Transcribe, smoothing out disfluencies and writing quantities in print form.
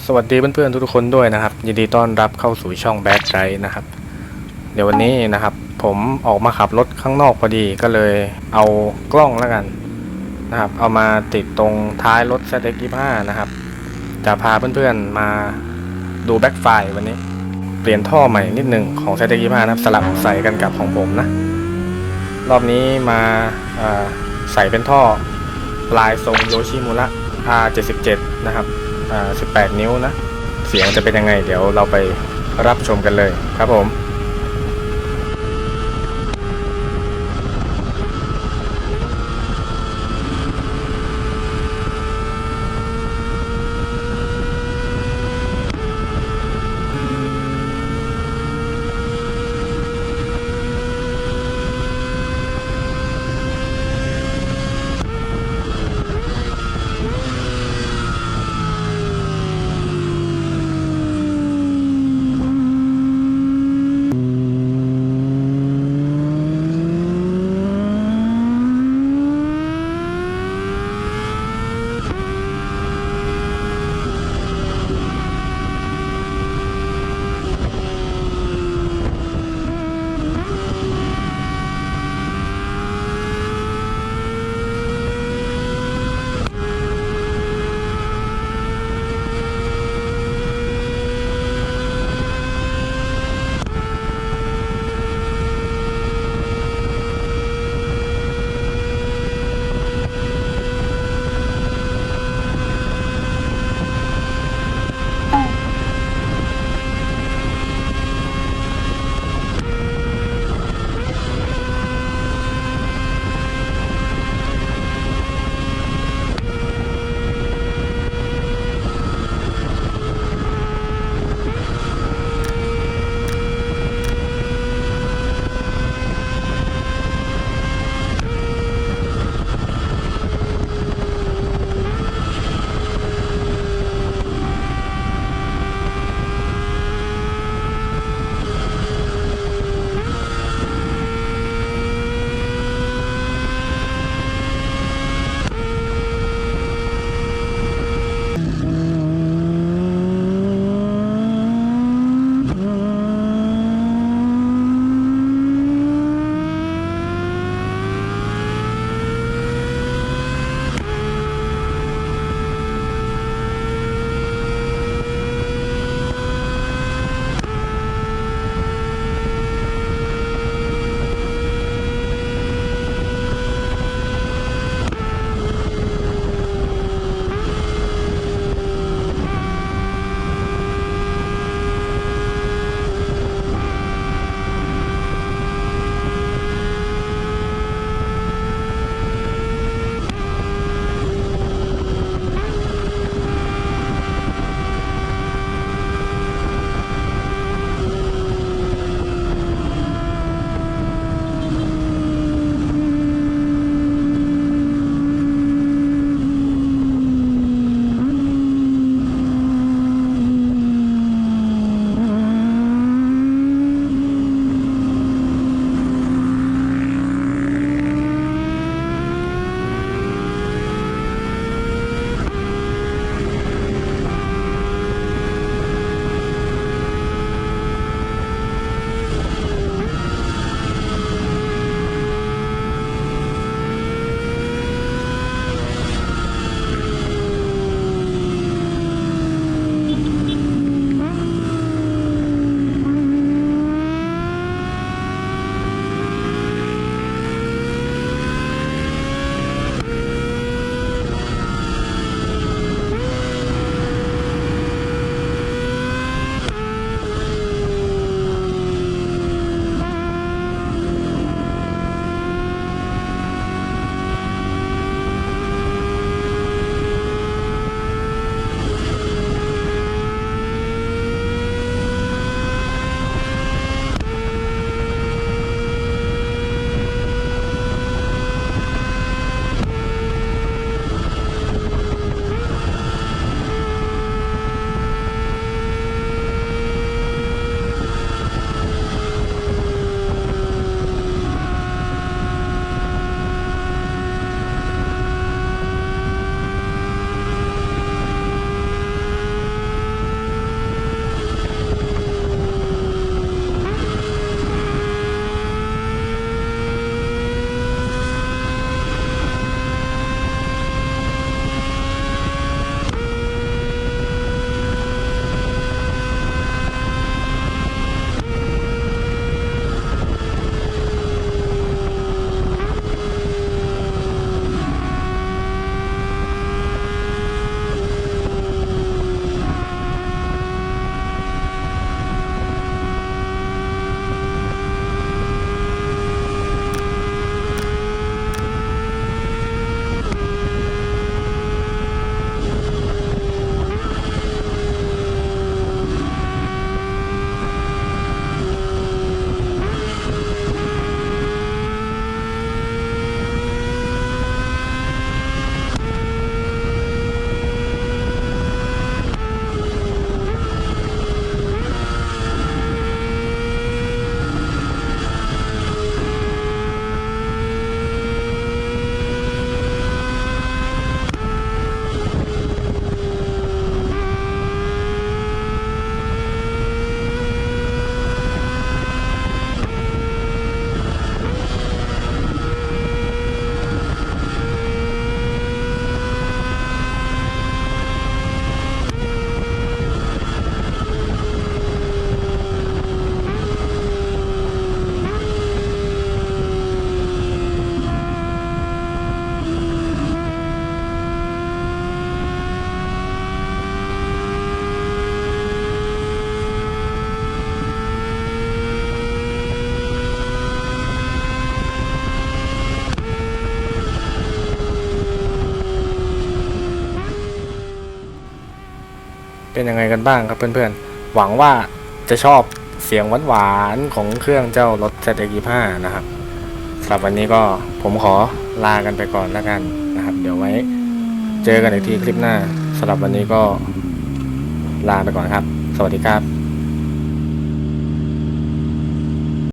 สวัสดีเพื่อนๆทุกคนด้วยนะครับยินดีต้อนรับเข้าสู่ช่องแบดไกด์นะครับเดี๋ยววันนี้นะครับผมออกมาขับรถข้างนอกพอดีก็เลยเอากล้องแล้วกันนะครับเอามาติดตรงท้ายรถ ZX25 นะครับจะพาเพื่อนๆมาดูแบ็คไฟล์วันนี้เปลี่ยนท่อใหม่นิดหนึ่งของ ZX25 นะครับสลับใส่กันกับของผมนะรอบนี้มาใส่เป็นท่อลายทรงโยชิมุระ R77 นะครับ18 นิ้วนะเสียงจะเป็นยังไงเดี๋ยวเราไปรับชมกันเลยครับผม เป็นยังไงกันบ้างครับเพื่อนๆหวังว่าจะชอบเสียงหวานๆของเครื่องเจ้ารถ ZX25 นะครับสำหรับวันนี้ก็ผมขอลากันไปก่อนแล้วกันนะครับเดี๋ยวไว้เจอกันอีกทีคลิปหน้าสำหรับวันนี้ก็ลาไปก่อนครับสวัสดีครับ